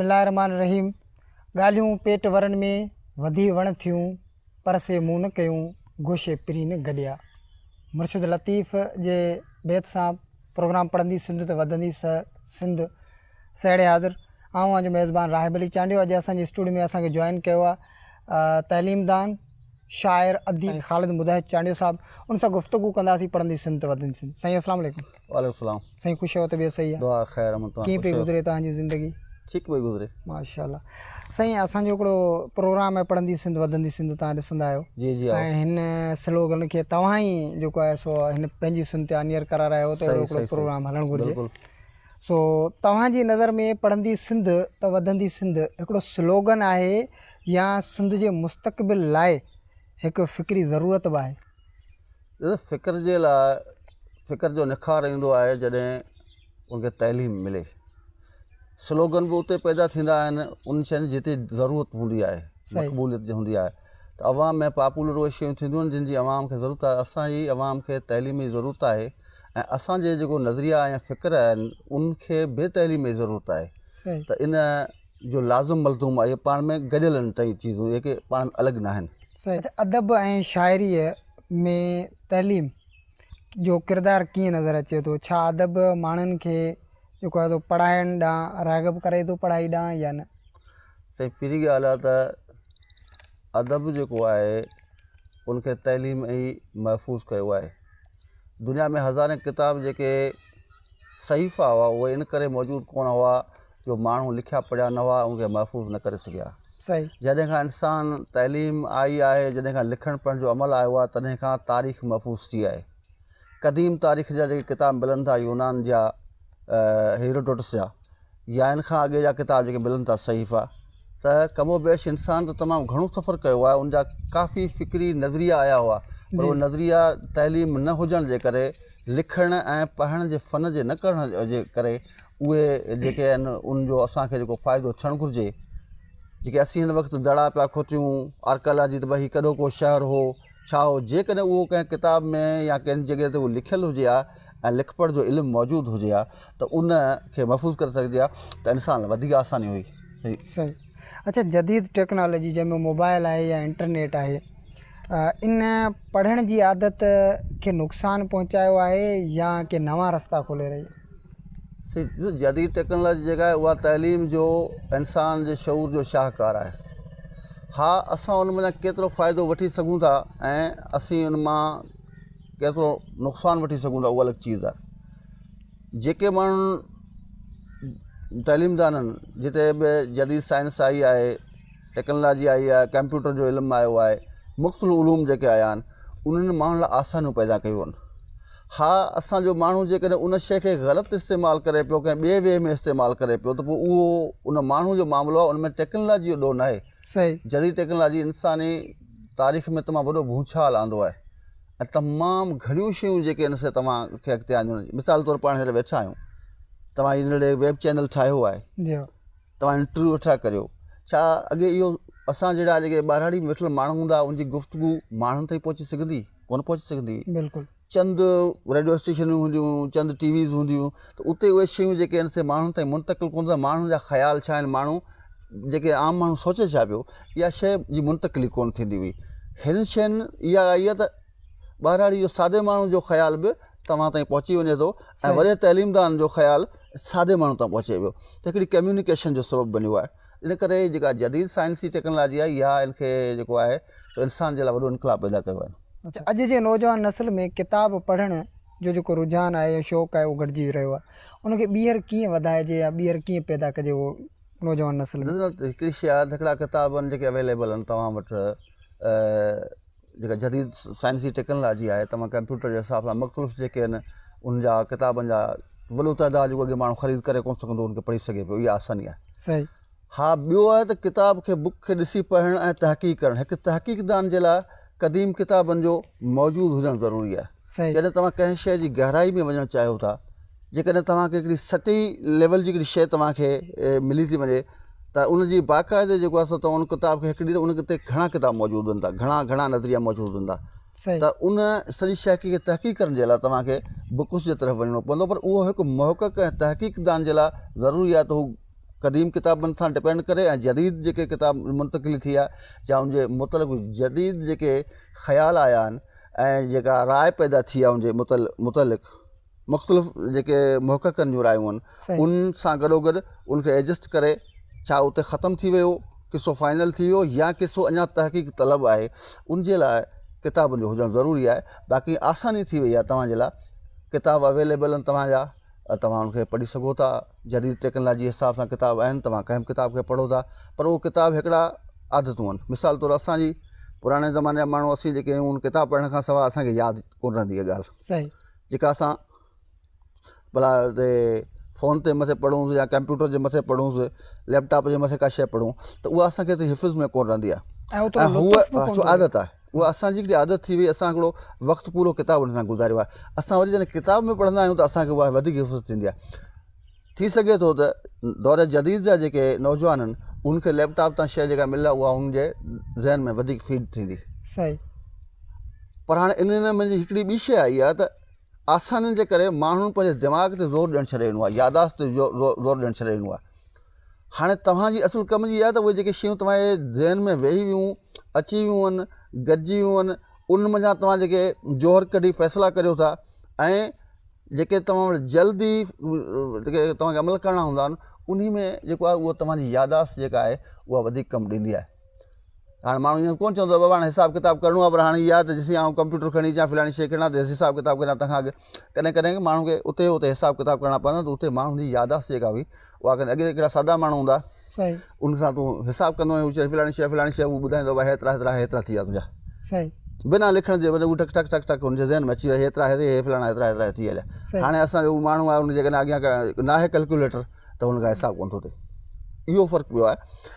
बिस्मिल्लाहिर्रहमानिर्रहीम। ॻाल्हियूं पेट वरनि में वधी वण थियूं, पर से मुंहुं न कयूं, गोशे पिरी न गॾिया। मुर्शिद लतीफ़ जे बैत सां प्रोग्राम पढ़ंदी सिंध त वधंदी सिंध सहिड़े हाज़िर आऊं अॼु मेज़बान राहिब अली चांडियो। अॼु असांजे स्टूडियो में असांखे जॉइन कयो आहे तइलीमदान शाइर अदीब ख़ालिद मुजाहिद चांडियो साहब। उन सां गुफ्तगू कंदासीं पढ़ंदी सिंध त वधंदी सिंध। साईं अस्सलाम वालेकुम। वालेकुम सलाम। साईं ख़ुशि आहियो? तबियत सही आहे? दुआ ख़ैर कीअं पई गुज़रे तव्हांजी ज़िंदगी? ठीक पई गुज़रे माशाल्लाह। साईं असांजो हिकिड़ो प्रोग्राम आहे पढ़ंदी सिंध वधंदी सिंध, तव्हां ॾिसंदा आहियो। जी जी। ऐं हिन स्लोगन खे तव्हां ई जेको आहे सो हिन पंहिंजी सिंध ते अनियर करार आहियो त अहिड़ो हिकिड़ो प्रोग्राम हलणु घुरिजे। सो तव्हांजी नज़र में पढ़ंदी सिंध त वधंदी सिंध हिकिड़ो स्लोगन आहे या सिंध जे मुस्तक़बिल लाइ हिकु फ़िक्री ज़रूरत बि आहे? फ़िक्र जे लाइ फ़िक्र जो निखार ईंदो आहे जॾहिं उनखे तइलीम मिले। स्लोगन बि उते पैदा थींदा आहिनि उन शयुनि जिते ज़रूरत हूंदी आहे, मक़बूलियत हूंदी आहे। त अवाम में पॉपुलर उहे शयूं थींदियूं आहिनि जिन जी अवाम खे ज़रूरत आहे। असांजी अवाम खे तइलीम जी ज़रूरत आहे ऐं असांजे जेको नज़रिया या फ़िक्र आहिनि उनखे बेतइलीम जी ज़रूरत आहे। त इन जो लाज़िम मलज़ूम आहे, इहे पाण में गॾियल आहिनि टई चीज़ूं, जेके पाण अलॻि न आहिनि। सही। अदब ऐं शाइरीअ में तइलीम जो किरदारु कीअं नज़र अचे थो? छा अदब माण्हुनि खे जेको आहे पढ़ाइण ॾांहुं राग़िब करे थो, पढ़ाई ॾांहुं या न? सही। पहिरीं ॻाल्हि आहे त अदब जेको आहे उनखे तइलीम ई महफ़ूज़ कयो आहे। दुनिया में हज़ारे किताब जेके सहीफ़ा हुआ उहे इन करे मौजूदु कोन हुआ जो माण्हू लिखिया पढ़िया न हुआ, उनखे महफ़ूज़ न करे सघिया। सही। जॾहिं खां इंसान तइलीम आई आहे, जॾहिं खां लिखण पढ़ण जो अमल आयो आहे, तॾहिं खां तारीख़ महफ़ूज़ थी आहे। क़दीम तारीख़ जा जेके किताब मिलनि था, यूनान जा, हेरोडोटस जा, या इन खां अॻे जा किताब जेके मिलनि था सहीफ़ा, त कमो बेश इंसान त तमामु घणो सफ़र कयो आहे। उनजा काफ़ी फ़िक्री नज़रिया आया हुआ, पर उहे नज़रिया तइलीम न हुजण जे करे, लिखण ऐं पढ़ण जे फ़न जे न करण जे करे उहे जेके आहिनि उनजो असांखे जेको फ़ाइदो थियणु घुरिजे। जेके असीं हिन वक़्तु दड़ा पिया खोटियूं आर्कियोलॉजी त भई कॾो को शहर हो छा हो, जेकॾहिं उहो कंहिं किताब में या कंहिं जॻह ते उहो लिखियलु हुजे हा ऐं लिख पढ़ जो इल्मु मौजूदु हुजे हा त उनखे महफ़ूज़ करे सघिजे हा, त इंसान लाइ वधीक आसानी हुई। सही सही। अच्छा, जदीद टेक्नोलॉजी जंहिंमें मोबाइल आहे या इंटरनेट आहे, इन पढ़ण जी आदत खे नुक़सानु पहुचायो आहे या के नवां रस्ता खोले रही? सही। जदीद टेक्नोलॉजी जेका आहे उहा तइलीम जो इंसान जे शऊर जो शाहकार आहे। हा, असां उन मां केतिरो फ़ाइदो वठी सघूं था ऐं असीं उन मां केतिरो नुक़सानु वठी सघूं था, उहा अलॻि चीज़ आहे। जेके माण्हू तइलीमदाननि जिते बि जदीद साइंस आई आहे, टेक्नोलॉजी आई आहे, कंप्यूटर जो इल्मु आयो आहे, मुख़्तलिफ़ उलूम जेके आया आहिनि, उन्हनि माण्हुनि लाइ आसानियूं पैदा कयूं आहिनि। हा, असांजो माण्हू जेकॾहिं उन शइ खे ग़लति इस्तेमालु करे पियो, कंहिं ॿिए वे में इस्तेमालु करे पियो, त पोइ उहो उन माण्हू जो मामिलो आहे, उन में टेक्नोलॉजी जो ॾोह न आहे। सही। जदीद टेक्नोलॉजी इंसानी तारीख़ में तमामु वॾो भूचाल आंदो आहे ऐं तमामु घणियूं शयूं जेके इन से तव्हांखे अॻिते आंदियूं आहिनि। मिसाल तौरु पाण हींअर वेठा आहियूं, तव्हां हींअर वेब चैनल ठाहियो आहे, तव्हां इंटरव्यू वेठा करियो। छा अॻे इहो असां जहिड़ा जेके ॿारहाड़ी में वेठल माण्हू हूंदा, उनजी गुफ़्तगू माण्हुनि ताईं पहुची सघंदी? कोन पहुची सघंदी। बिल्कुलु। चंद रेडियो स्टेशनूं हूंदियूं, चंद टीवीज़ हूंदियूं, त उते उहे शयूं जेके आहिनि से माण्हुनि ताईं मुंतक़िल कोन था। माण्हुनि जा ख़्याल छा आहिनि, माण्हू जेके आम माण्हू सोचे छा पियो, इहा शइ जी मुंतक़िली कोन थींदी हुई। हिन शयुनि इहा आई आहे त ॿारहाड़ी जो सादे माण्हू जो ख़्याल बि तव्हां ताईं पहुची वञे थो ऐं वॾे तइलीमदान जो ख़्यालु सादे माण्हू ताईं पहुचे पियो, त हिकिड़ी कम्यूनिकेशन जो सबबु बनियो आहे। इन करे जेका जदीद साइंसी टेक्नोलॉजी आहे, इहा इनखे जेको आहे सो इंसान जे लाइ वॾो इनकलाब पैदा कयो आहे। अच्छा, अॼु जे नौजवान नस्ल में किताब पढ़ण जो जेको रुझान आहे या शौक़ु आहे उहो घटिजी रहियो आहे, उनखे ॿीहर कीअं वधाइजे या ॿीहर कीअं पैदा कजे उहो नौजवान नस्ल में? हिकिड़ी शइ आहे, हिकिड़ा किताब आहिनि जेके अवेलेबल आहिनि तव्हां वटि, जेका जदीद साइंसी टेक्नोलॉजी आहे, तव्हां कंप्यूटर जे हिसाब सां मुख़्तलिफ़ जेके आहिनि उनजा किताबनि जा वॾो तइदाद जेको अॻे माण्हू ख़रीद करे कोन सघंदो उनखे पढ़ी सघे पियो, इहा आसानी आहे। सही। हा, ॿियो आहे त किताब खे बुक खे ॾिसी पढ़णु ऐं तहक़ीक़ करणु। हिकु तहक़ीक़दान जे लाइ क़दीम किताबनि जो मौजूदु हुजणु ज़रूरी आहे। सही। जॾहिं तव्हां कंहिं शइ जी गहराई में वञणु चाहियो था, जेकॾहिं तव्हांखे हिकिड़ी सटी लेवल जी हिकिड़ी शइ तव्हांखे मिली थी वञे, त उनजी बाक़ाइदे जेको आहे तव्हां उन किताब खे हिकिड़ी त उन ते घणा किताब मौजूदु हूंदा, घणा नज़रिया मौजूदु हूंदा। त उन सॼी शइ खे तहक़ीक़ करण जे लाइ तव्हांखे बुक्स जे तरफ़ वञिणो पवंदो, पर उहो हिकु मुहक़क़ ऐं तहक़ीक़दान जे लाइ ज़रूरी आहे त हू क़दीम किताबनि सां डिपेंड करे ऐं जदीद जेके किताब मुंतक़िल थी आहे या उनजे मुतलिक़ जदीद जेके ख़्याल आया आहिनि ऐं जेका राय पैदा थी आहे उनजे मुतलिक़ मुख़्तलिफ़ जेके मुहक़क़नि जूं रायूं आहिनि उन सां गॾोगॾु उनखे एडजस्ट करे छा उते ख़तमु थी वियो किसो फाइनल थी वियो या किसो अञा तहक़ीक़ तलब आहे उनजे लाइ किताबनि जो हुजणु ज़रूरी आहे। बाक़ी आसानी थी वई आहे तव्हांजे लाइ किताब अवेलेबल आहिनि तव्हांजा तव्हां उनखे पढ़ी सघो था। जदीद टेक्नोलॉजी हिसाब सां किताब आहिनि तव्हां कंहिं बि किताब खे पढ़ो था पर उहो किताब हिकिड़ा आदतूं आहिनि। मिसाल तौरु असांजी पुराणे ज़माने जा माण्हू असीं जेके आहियूं उन किताब पढ़ण खां सवाइ असांखे यादि कोन रहंदी आहे ॻाल्हि सही जेका असां भला ते फ़ोन ते मथे पढ़ूं या कंप्यूटर जे मथे पढ़ूं लैपटॉप जे मथे का शइ पढ़ूं त उहा असांखे त हिफ़्ज़ में कोन रहंदी आहे ऐं उहा आदत आहे उहा असांजी हिकिड़ी आदत थी वई। असां हिकिड़ो वक़्तु पूरो किताबुनि सां गुज़ारियो आहे। असां वरी जॾहिं किताब में पढ़ंदा आहियूं त असांखे उहा वधीक हिफ़्ज़ थींदी आहे। थी सघे थो त दौर जदीद जा जेके नौजवान आहिनि उनखे लैपटॉप तां शइ जेका मिले उहा उनजे ज़हन में वधीक फीड थींदी सही। पर हाणे इन में मुंहिंजी हिकिड़ी ॿी शइ आई आहे त आसानी जे करे माण्हुनि पंहिंजे दिमाग़ ते ज़ोर ॾियणु छॾे ॾिनो आहे यादाश्त ते ज़ोर ॾियणु छॾे ॾिनो आहे। हाणे तव्हांजी असुलु कम जी आहे त उहे जेके शयूं तव्हांजे ज़हन में वेही वियूं अची वियूं आहिनि गॾिजी वियूं आहिनि उन मंझां तव्हां जेके जोहर कढी फ़ैसिला करियो था ऐं जेके तव्हां वटि जल्दी जेके तव्हांखे अमल करणा हूंदा आहिनि उन में जेको आहे उहो तव्हांजी यादाश्त जेका आहे उहा वधीक कमु ॾींदी आहे। हाणे माण्हू ईअं कोन चवंदो बाबा हाणे हिसाब किताब करिणो आहे पर हाणे इहा त ॾिसी आउं कंप्यूटर खणी अचां फलाणी शइ खणा त हिसाब किताब करियां तंहिंखां अॻु कॾहिं कॾहिं माण्हू खे उते हिसाब किताब करणा पवंदा त उते माण्हुनि जी यादाश्त जेका हुई उहा कॾहिं अॻे हिकिड़ा सादा माण्हू हूंदा सही उन सां तूं हिसाब कंदो आहीं फलाणी शइ उहो ॿुधाईंदो भाई हेतिरा थी विया तुंहिंजा सही बिना लिखण जे उहो टक टक टक टक हुनजे ज़हन में अची विया हेतिरा हे फलाणा हेतिरा थी विया। हाणे असांजो उहो माण्हू आहे उनजे कॾहिं अॻियां न आहे कैलकुलेटर त हुनखां हिसाब कोन थो थिए। इहो फ़र्क़ु पियो आहे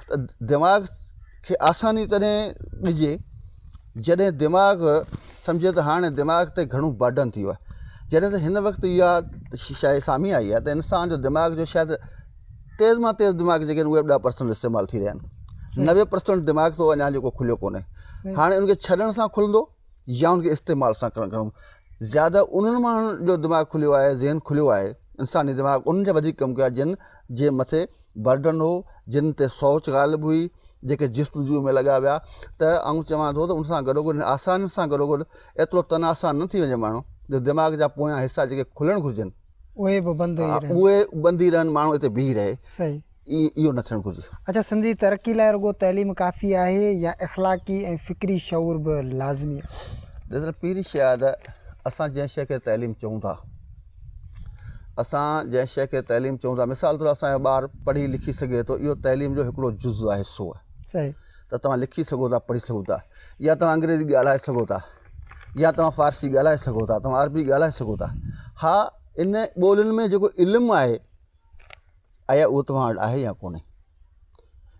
त दिमाग़ खे आसानी तॾहिं ॾिजे जॾहिं दिमाग़ सम्झे त हाणे दिमाग़ ते घणो बर्डन थी वियो आहे। जॾहिं त हिन वक़्तु इहा शइ साम्हूं आई आहे त इंसान जो दिमाग़ जो शायदि तेज़ मां तेज़ दिमाग़ जेके आहिनि उहे 10% इस्तेमालु थी रहिया आहिनि। 90% दिमाग़ तो अञा जेको खुलियो कोन्हे। हाणे उनखे छॾण सां खुलंदो या उनखे इस्तेमाल सां करणु ज़्यादा उन्हनि माण्हुनि जो दिमाग़ खुलियो आहे ज़हन खुलियो आहे इंसानी दिमाग़ उन्हनि जा वधीक कमु कयो आहे जिन जे मथे बर्डन हो जिन ते सोच ग़ालिबु हुई जेके जिस्तजू में लॻा विया त आउं चवां थो त उन सां गॾोगॾु आसानी सां गॾोगॾु एतिरो तन आसान न थी वञे माण्हू जो दिमाग़ जा पोयां हिसा जेके खुलणु घुरिजनि उहे बंदी रहनि माण्हू हिते बीह रहे सही इहो न थियणु घुरिजे। अच्छा सिंधी तरक़ी लाइ रुगो तइलीम काफ़ी आहे या इख़लाक़ी ऐं फ़िक्री शऊर बि लाज़मी आहे? ॾिसो पहिरीं शइ आहे त असां जंहिं शइ खे तइलीम चऊं था असां जंहिं शइ खे तइलीम चऊं था मिसाल तौरु असांजो ॿारु पढ़ी लिखी सघे थो इहो तइलीम जो हिकिड़ो जुज़ आहे हिसो आहे। सही त तव्हां लिखी सघो था पढ़ी सघो था या तव्हां अंग्रेज़ी ॻाल्हाए सघो था या तव्हां फ़ारसी ॻाल्हाए सघो था तव्हां अरबी ॻाल्हाए सघो था। हा इन ॿोलियुनि में जेको इल्मु आहे आया उहो तव्हां वटि आहे या कोन्हे।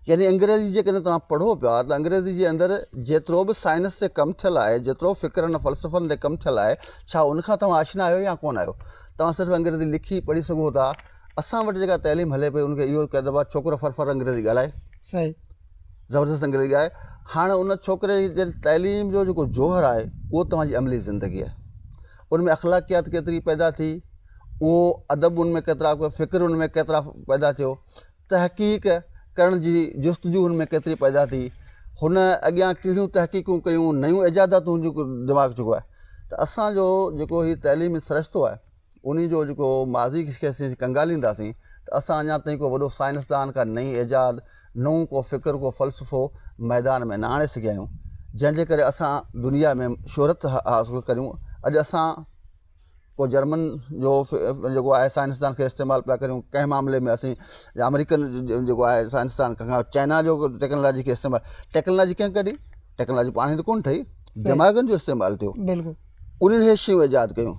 यानी अंग्रेज़ी जेकॾहिं तव्हां पढ़ो पिया त अंग्रेज़ी जे अंदरि जेतिरो बि साइंस ते कमु थियलु आहे जेतिरो फ़िक्रनि फ़लसफ़नि ते कमु थियलु आहे छा उनखां तव्हां आशना आहियो या कोन आहियो। तव्हां सिर्फ़ु अंग्रेज़ी लिखी पढ़ी सघो था। असां वटि जेका तइलीम हले पई उनखे इहो कई दफ़ा छोकिरो फर अंग्रेज़ी ॻाल्हाए सही ज़बरदस्त अंग्रेज़ी ॻाल्हाए। हाणे उन छोकिरे जे तइलीम जो जेको जोहर आहे उहो तव्हांजी अमली ज़िंदगी आहे। उन में अख़लाक़ियात केतिरी पैदा थी उहो अदब उन में केतिरा फ़िक्र उन में केतिरा पैदा थियो तहक़ीक़ करण जी जुस्तजू हुन में केतिरी पैदा थी हुन अॻियां कहिड़ियूं तहक़ीक़ूं कयूं नयूं इजादातूं जेको दिमाग़ जेको आहे त असांजो जेको हीउ तइलीमी सिरिश्तो आहे उन जो जेको माज़ी खे असीं कंगालींदासीं त असां अञा ताईं को वॾो साइंसदान का नई इजाद नओं को फ़िक्र को फ़लसफ़ो मैदान में न आणे सघिया आहियूं जंहिंजे करे असां दुनिया में शोहरत हासिलु करियूं। अॼु असां को जर्मन जो जेको आहे साइंसदान खे इस्तेमालु पिया करियूं कंहिं मामले में असीं या अमेरिकन जेको आहे साइंसदान खां चाइना जो टेक्नोलॉजी खे इस्तेमालु टेक्नोलॉजी कंहिं कढी टेक्नोलॉजी पाण ई त कोन ठही दिमाग़नि जो इस्तेमालु थियो बिल्कुलु उन्हनि इहे शयूं इजाद कयूं।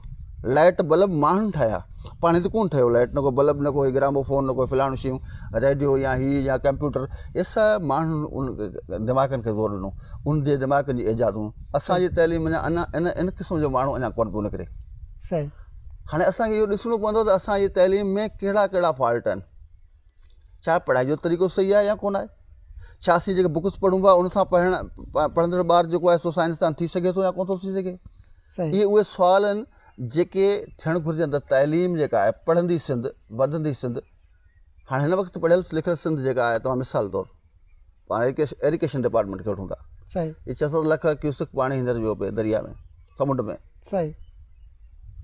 लाइट बल्ब माण्हुनि ठाहिया पाण ई त कोन ठहियो लाइट न को बल्ब न को ग्रामोफोन न को फलाणियूं शयूं रेडियो या हीअ या कंप्यूटर इहे सभु माण्हुनि उन दिमाग़नि खे ज़ोर ॾिनो उन जे दिमाग़नि जी इजादूं असांजी तइलीम अञा इन क़िस्म जो माण्हू अञा कोन पियो निकिरे। सही हाणे असांखे इहो ॾिसणो पवंदो त असांजी तइलीम में कहिड़ा कहिड़ा फॉल्ट आहिनि। छा पढ़ाई जो तरीक़ो सही आहे या कोन आहे। छा असीं जेके बुक्स पढ़ूं था उन सां पढ़ंदड़ ॿारु जेको आहे सो साइंसदान थी सघे थो या कोन थो थी सघे। इहे उहे सुवाल आहिनि जेके थियणु घुरिजनि त तइलीम जेका आहे पढ़ंदी सिंध वधंदी सिंध हाँ हिन वक़्तु पढ़ियल लिखियल सिंध जेका आहे तव्हां मिसाल तौरु पाण एरिकेशन डिपार्टमेंट खे वठूं था, सही ये 6-7 लख क्यूसिक पाणी हींअर वियो पिए दरिया में समुंड में, सही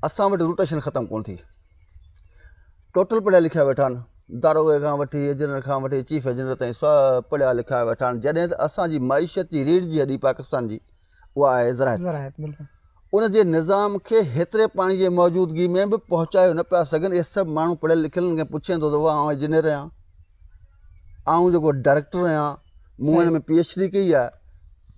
असां वटि रोटेशन ख़तमु कोन थी। टोटल पढ़िया लिखिया वेठा आहिनि, दारोगे खां वठी इंजीनियर खां वठी चीफ इंजीनियर ताईं सभु पढ़िया लिखिया वेठा आहिनि। जॾहिं त असांजी मईशत जी रीढ़ जी हॾी पाकिस्तान जी उहा आहे ज़राइत। ज़राइत बिल्कुलु उन जे निज़ाम खे हेतिरे पाणी जी मौजूदगी में बि पहुचायो न पिया सघनि। इहे सभु माण्हू पढ़ियल लिखियल खे पुछे थो त आउं इंजीनियर आहियां, आउं जेको डायरेक्टर आहियां, मूं हिन में PhD कई आहे।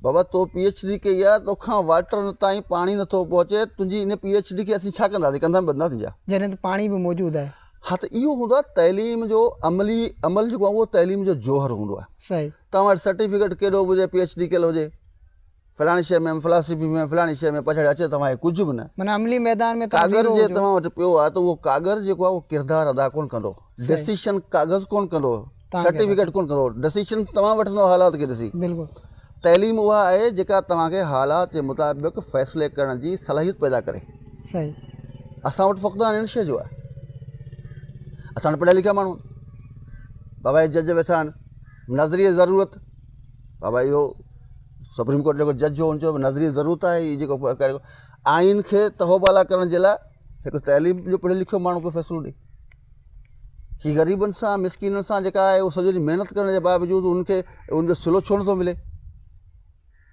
बाबा तो PhD कई आहे, तोखां वाटर ताईं पाणी नथो पहुचे, तुंहिंजी इन PhD खे असीं छा कंदासीं, कंदा बंदासीं छा? जॾहिं त पाणी बि मौजूदु आहे। हाँ त इहो हूंदो आहे तइलीम जो अमल जेको आहे उहो तइलीम जो जौहर हूंदो आहे। सही तव्हां वटि सर्टिफिकेट केॾो बि हुजे, PhD कयल हुजे, फलाणी शइ में, फिलासफ़ी में, फलाणी शइ में, पछाड़ी अचे तव्हांखे कुझु बि न। माना अमली मैदान में कागर जे तव्हां वटि पियो आहे त उहो कागर जेको आहे उहो किरदारु अदा कोन कंदो, डिसीशन कागज़ कोन कंदो, सर्टिफिकेट कोन कंदो, डिसीशन तव्हां वठंदो हालात खे ॾिसी। बिल्कुलु तइलीम उहा आहे जेका तव्हांखे हालात जे मुताबिक़ फ़ैसिले करण जी सलाहियत पैदा करे। सही असां वटि फ़क़्दान इन शइ जो आहे। असां पढ़िया लिखिया माण्हू, बाबा जज वेठा आहिनि, नज़रिए ज़रूरत, बाबा इहो सुप्रीम कोर्ट जेको जज हो हुनजो नज़रिए ज़रूरत आहे। हीअ जेको आइन खे तहोबाला करण जे लाइ हिकु तइलीम जो पढ़ियल लिखियो माण्हू खे फ़ैसिलो ॾे। हीअ ग़रीबनि सां मिसकिननि सां जेका आहे उहो सॼो ॾींहुं महिनत करण जे बावजूदि उनखे उनजो सिलो छो नथो मिले?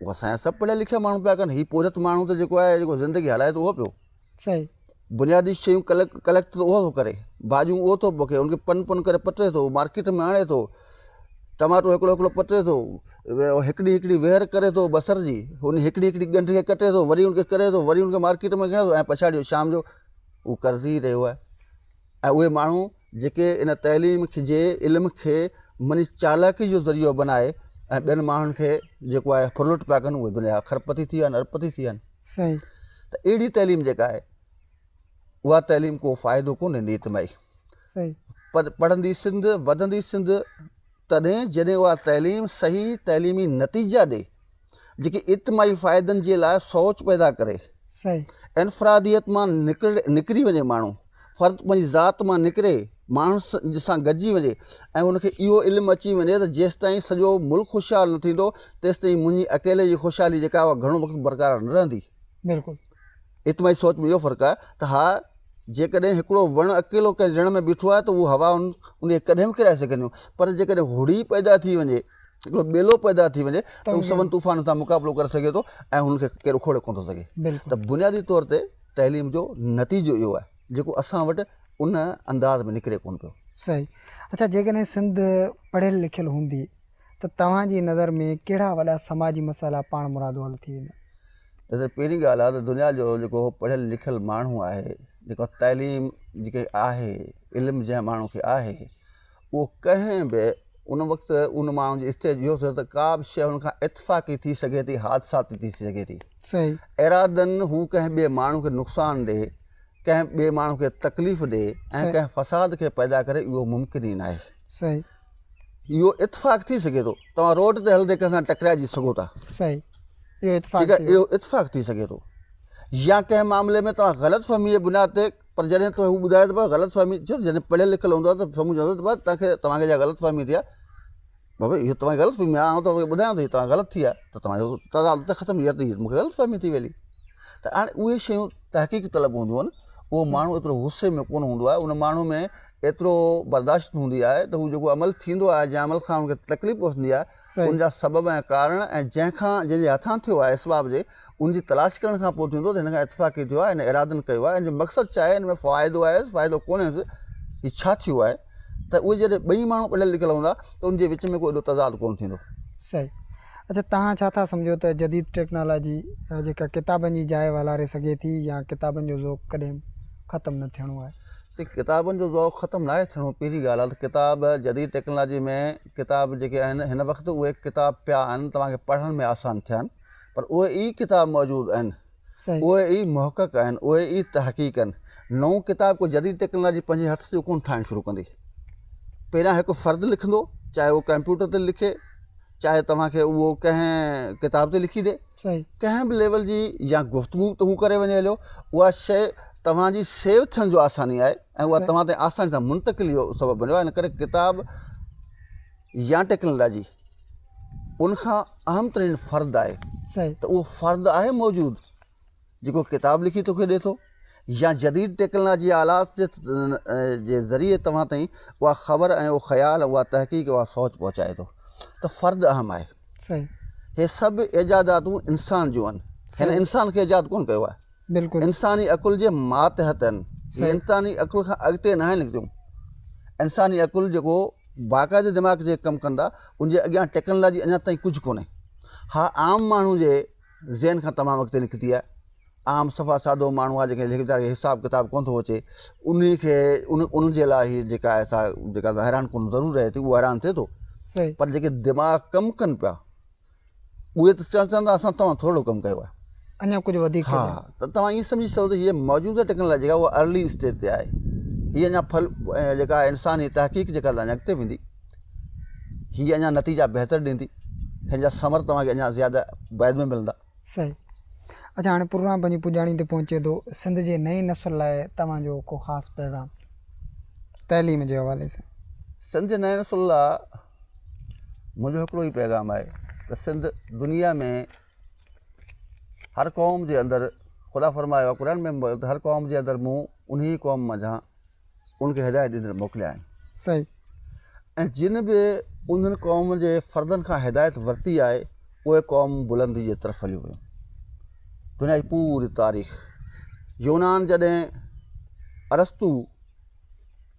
उहो असांजा सभु पढ़िया लिखिया माण्हू पिया कनि। हीअ पोजत माण्हू त जेको आहे जेको ज़िंदगी हलाए थो उहो पियो। सही बुनियादी शयूं कलेक्ट त उहो थो करे, भाॼियूं उहो थो पोखे, उनखे पन करे पटे थो, मार्केट में आणे थो, टमाटो हिकिड़ो हिकिड़ो पटे थो, हिकिड़ी वेहर करे थो बसर जी, हुन हिकिड़ी ॻंढि खे कटे थो, वरी उनखे करे थो, वरी उनखे मार्केट में खणे थो, ऐं पछाड़ी शाम जो उहो करजी रहियो आहे। ऐं उहे माण्हू जेके इन तइलीम जे इल्म खे मनी चालाकी जो ज़रियो बनाए ऐं ॿियनि माण्हुनि खे जेको आहे फुरलुट पिया कनि, उहे दुनिया खरपती थी विया आहिनि, अरपती थी विया आहिनि। सही त अहिड़ी तइलीम जेका आहे उहा तइलीम को फ़ाइदो कोन ॾींदी इतमाही। सही पर पढ़ंदी सिंध, वधंदी सिंध तॾहिं जॾहिं उहा तइलीम सही तइलीमी नतीजा ॾे जेके इतमाही फ़ाइदनि जे लाइ सोच पैदा करे। सही इनफरादियत मां निकिरी वञे माण्हू, फ़र्द पंहिंजी ज़ात मां निकिरे, माण्हुनि सां गॾिजी वञे ऐं उनखे इहो इल्मु अची वञे त जेसि ताईं सॼो मुल्क ख़ुशहाल न थींदो तेसि ताईं मुंहिंजी अकेले जी ख़ुशहाली जेका आहे उहा घणो वक़्तु बरक़रार न रहंदी। बिल्कुलु इतमाही सोच में इहो फ़र्क़ु आहे त हा जेकॾहिं हिकिड़ो वणु अकेलो कंहिं जण में बीठो आहे त उहो हवा उन कॾहिं बि किराए सघंदियूं, पर जेकॾहिं हुड़ी पैदा थी वञे, हिकिड़ो ॿेलो पैदा थी वञे त उहो सवन तूफ़ान सां मुक़ाबिलो करे सघे थो ऐं हुनखे केरु खोड़े कोन थो सघे। त बुनियादी तौर ते तइलीम जो नतीजो इहो आहे जेको असां वटि उन अंदाज़ में निकिरे कोन पियो। सही। अच्छा, जेकॾहिं सिंध पढ़ियल लिखियल हूंदी त तव्हांजी नज़र में कहिड़ा वॾा समाजी मसाइला पाण मुरादो हल थी वेंदा? ॾिसो, पहिरीं ॻाल्हि आहे त दुनिया जो जेको पढ़ियल लिखियल माण्हू आहे, जेको तइलीम जेके आहे, इल्मु जंहिं माण्हू खे आहे, उहो कंहिं बि उन वक़्तु उन माण्हू जी स्टेज इहो थियो त का बि शइ हुन खां इतफ़ाक़ी थी सघे थी, हादसाती थी सघे थी। सही। इरादनि हू कंहिं ॿिए माण्हू खे नुक़सानु ॾे, कंहिं ॿिए माण्हू खे तकलीफ़ ॾे ऐं कंहिं फ़साद खे पैदा करे, इहो मुमकिन ई न आहे। सही। इहो इतफ़ाक़ थी सघे थो, तव्हां रोड ते हलंदे कंहिंसां टकराइजी सघो था। सही। इहो इतफ़ाक़ थी सघे थो। या कंहिं मामले में तव्हां ग़लतफ़हमी जे बुनियाद ते, पर जॾहिं त हू ॿुधाए थो पियो ग़लतफ़हमी, छो जॾहिं पढ़ियल लिखियल हूंदो आहे त सम्झो त तव्हांखे जा ग़लतफ़हमी थी आहे, बाबा इहो तव्हांजी ग़लतफ़हमी आहे, आउं तव्हांखे ॿुधायां थो तव्हां ग़लति थी आहे, त तव्हांजो तज़ाद त ख़तमु थी वियो, मूंखे ग़लतफ़हमी थी वेली। त हाणे उहे शयूं तहक़ीक़ तलब हूंदियूं आहिनि। उहो माण्हू एतिरो गुस्से में कोन हूंदो आहे, उन माण्हू में एतिरो बर्दाश्त हूंदी आहे त हू जेको अमल थींदो आहे, जंहिं अमल खां हुनखे तकलीफ़ पहुचंदी आहे, उनजा सबब ऐं कारण ऐं जंहिंजे हथां थियो आहे इसबाब जे, उनजी तलाश करण खां पोइ थींदो त हिन खां इतफ़ाक़ी थियो आहे, हिन इरादनि कयो आहे, हिन जो मक़सदु छा आहे, हिन में फ़ाइदो आहे, फ़ाइदो कोन्हे, हीउ छा थियो आहे। त उहे जॾहिं ॿई माण्हू पढ़ियल लिखियल हूंदा त उनजे विच में को एॾो तज़ाद कोन थींदो। सही। अच्छा, तव्हां छा था सम्झो त जदीद टेक्नोलॉजी जेका किताबनि जी जाइ वलारे सघे थी, या किताबनि जो ज़ौक़ कॾहिं ख़तमु न थियणो आहे? किताबनि जो ज़ौक़ ख़तमु न आहे थियणो। पहिरीं ॻाल्हि आहे त किताब जदीद टेक्नोलॉजी में किताब जेके आहिनि हिन वक़्तु उहे किताब पिया आहिनि, तव्हांखे पढ़ण में आसानु थिया आहिनि, पर उहे ई किताब मौजूदु आहिनि, उहे ई मुहक़क़ आहिनि, उहे ई तहक़ीक़ आहिनि। नओं किताब को जदीद टेक्नोलॉजी पंहिंजे हथ जो कोन ठाहिणु शुरू कंदी। पहिरियां हिकु फ़र्दु लिखंदो, चाहे उहो कंप्यूटर ते लिखे, चाहे तव्हांखे उहो कंहिं किताब ते लिखी ॾे, कंहिं बि लेवल जी या गुफ़्तगू त हू करे वञे हलियो, उहा शइ तव्हांजी सेव थियण जो आसानी आहे ऐं उहा तव्हां ते आसानी सां मुंतक़िल जो सबबु बणियो आहे। इन करे किताब या टेक्नोलॉजी उनखां अहम तरीन फ़र्दु आहे सही त उहो फ़र्दु आहे मौजूदु जेको किताब लिखी तोखे ॾिए थो या जदीद टेक्नोलॉजी आलात जे ज़रिए तव्हां ताईं उहा ख़बर ऐं उहो ख़्यालु उहा तहक़ीक़ उहा सोच पहुचाए थो त फ़र्दु अहम आहे। सही हे सभु इजादातूं इंसान जूं आहिनि। हिन इंसान खे इजाद कोन कयो आहे, बिल्कुलु इंसानी अकुल जे मातहत आहिनि। सही। इंसानी अकुल खां अॻिते न आहिनि निकितियूं। इंसानी अकुल जेको बाक़ाइदे दिमाग़ जे कमु कंदा उनजे अॻियां टेक्नोलॉजी अञा ताईं कुझु कोन्हे। हा आम माण्हू जे ज़हन खां तमामु अॻिते निकिती आहे। आम सफ़ा सादो माण्हू आहे जंहिंखे लिखंदा हिसाब किताब कोन थो अचे उन जे लाइ हीअ जेका हैरान कुन ज़रूरु रहे थी उहो हैरान थिए थो। सही पर जेके दिमाग़ कमु कनि पिया उहे त चवंदा असां तव्हां थोरो कमु कयो आहे। अञा कुझु वधीक हा त तव्हां ईअं सम्झी सघो त हीअ मौजूदा टेक्नोलॉजी जेका उहा अर्ली स्टेज ते आहे। हीअ अञा फल जेका इंसानी तहक़ीक़ जेका अञा अॻिते वेंदी हीअ अञा नतीजा बहितर ॾींदी। हिन जा समर तव्हांखे अञा ज़्यादा बैद में मिलंदा। सही। अच्छा हाणे प्रोग्राम पंहिंजी पुॼाणी ते पहुचे थो। सिंध जे नई नस्ल लाइ तव्हांजो को ख़ासि पैगाम तइलीम जे हवाले सां? सिंध जे नए नस्ल लाइ मुंहिंजो हिकिड़ो ई पैगाम आहे त सिंध दुनिया में हर क़ौम जे अंदरि ख़ुदा फरमायो आहे क़ुर में त हर क़ौम जे अंदरि मूं उन क़ौम मंझां उनखे हिदायत ॾींदड़ मोकिलिया आहिनि। सही। ऐं जिन बि उन्हनि क़ौम जे फ़र्दनि खां हिदायत वरिती आहे उहे क़ौम बुलंदी जे तरफ़ हलियूं वियूं। दुनिया जी पूरी तारीख़ यूनान जॾहिं अरस्तू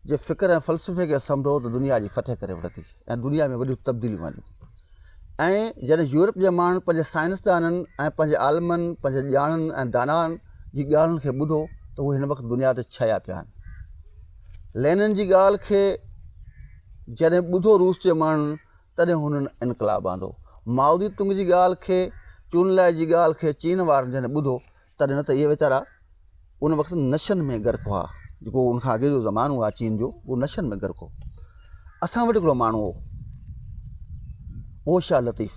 जे फ़िक्र ऐं फ़लसफ़े खे सम्झो त दुनिया जी फतह करे वरिती ऐं दुनिया में वॾियूं तब्दीलियूं आहिनि। ऐं जॾहिं यूरोप जे माण्हुनि पंहिंजे साइंसदाननि ऐं पंहिंजे आलमनि पंहिंजे ॼाणनि ऐं दानानि जी ॻाल्हियुनि खे ॿुधो त उहे हिन वक़्तु दुनिया ते छाया पिया आहिनि। लेनिन जी ॻाल्हि खे जॾहिं ॿुधो रूस जे माण्हुनि तॾहिं हुननि इनकलाब आंदो। माओ ज़े तुंग जी ॻाल्हि खे चूनलाए जी ॻाल्हि खे चीन वारनि जॾहिं ॿुधो तॾहिं न त इहे वीचारा उन वक़्तु नशनि में गर्क हुआ। जेको उनखां अॻे जो ज़मानो आहे चीन जो उहो नशनि में गर्क हो। असां वटि हिकिड़ो माण्हू हो उहो शाह लतीफ़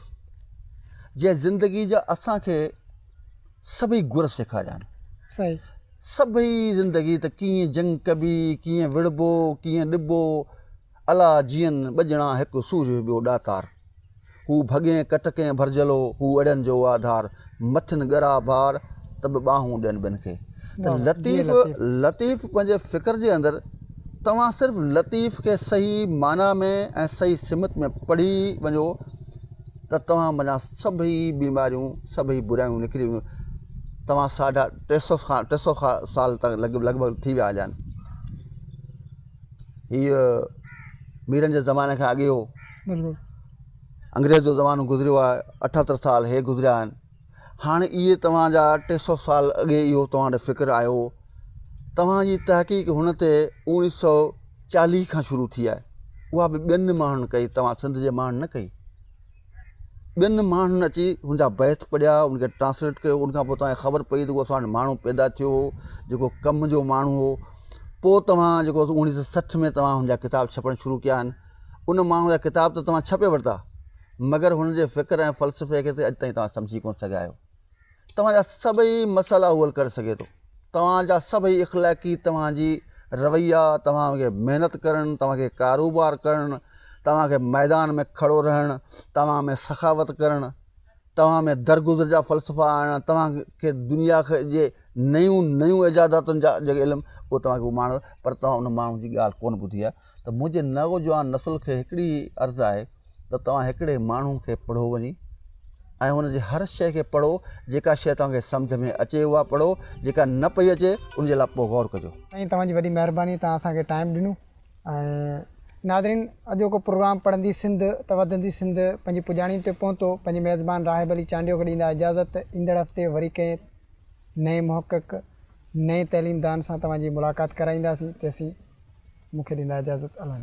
जंहिं ज़िंदगी जा असांखे सभई गुर सेखारिया आहिनि। सही। सभई ज़िंदगी त कीअं जंग कबी कीअं विड़बो कीअं ॾिबो अला जीअनि ॿ ॼणा हिकु सूर ॿियो ॾातार हू भॻे कटके भरजलो हू अड़नि जो आधार मथिन ॻरा भार त बि ॿाहूं ॾियनि ॿियनि खे। त लतीफ़ पंहिंजे फ़िक्र जे अंदरि तव्हां सिर्फ़ु लतीफ़ खे सही माना में ऐं सही सिमत में पढ़ी वञो त तव्हां माना सभई बीमारियूं सभई बुराइयूं निकिरी वयूं। तव्हां 350 साल तक लॻभॻि थी विया हलिया आहिनि। हीअ मीरनि जे ज़माने खां अॻे हो। बिल्कुलु। अंग्रेज़ जो ज़मानो गुज़रियो आहे 78 साल हे गुज़रिया आहिनि। हाणे इहे तव्हांजा 300 साल अॻे इहो तव्हां वटि फ़िक्र आयो। तव्हांजी तहक़ीक़ हुन ते 1940 खां शुरू थी आहे। उहा बि ॿियनि माण्हुनि कई तव्हां सिंध जे माण्हुनि न कई। ॿियनि माण्हुनि अची हुनजा बैत पढ़िया उनखे ट्रांसलेट कयो उनखां पोइ तव्हांखे ख़बर पई त उहो असां वटि माण्हू पैदा थियो जेको कम जो माण्हू हो। पोइ तव्हां जेको 1960 में तव्हां हुनजा किताब छपणु शुरू कया आहिनि। उन माण्हू जा किताब त तव्हां छपे वरिता मगर हुनजे फ़िक्र ऐं फ़लसफ़े खे त अॼु ताईं तव्हां सम्झी कोन सघिया आहियो। तव्हांजा सभई मसाला उहो हल करे सघे थो। तव्हांजा सभई इख़लाक़ी तव्हांजी रवैया तव्हांखे महिनत करणु तव्हांखे कारोबार करणु तव्हांखे मैदान में खड़ो रहणु तव्हां में सखावत करणु तव्हां में दरगुज़र जा फ़लसफ़ा आणणु तव्हांखे दुनिया जे नयूं इजादातुनि जा जेके इल्मु उहो तव्हांखे उहो माण्हू पर तव्हां उन माण्हू जी ॻाल्हि कोन ॿुधी आहे। त मुंहिंजे नौजवान नसुल खे हिकिड़ी अर्ज़ु आहे त तव्हां हिकिड़े माण्हू खे पढ़ो वञी ऐं हुनजी हर शइ खे पढ़ो। जेका शइ तव्हांखे सम्झ में अचे उहा पढ़ो जेका न पई अचे उनजे लाइ पोइ गौर कजो। ऐं तव्हांजी वॾी महिरबानी तव्हां असांखे टाइम ॾिनो। ऐं नादरीन अॼोको प्रोग्राम पढ़ंदी सिंध त वधंदी सिंध पंहिंजी पुॼाणी ते पहुतो। पंहिंजी मेज़बान राहिब अली चांडियो खे ॾींदा इजाज़त। ईंदड़ हफ़्ते वरी कंहिं नए मुहक़क़ नए तइलीमदान सां तव्हांजी मुलाक़ात कराईंदासीं। तेसीं मूंखे ॾींदा इजाज़त। अलाह।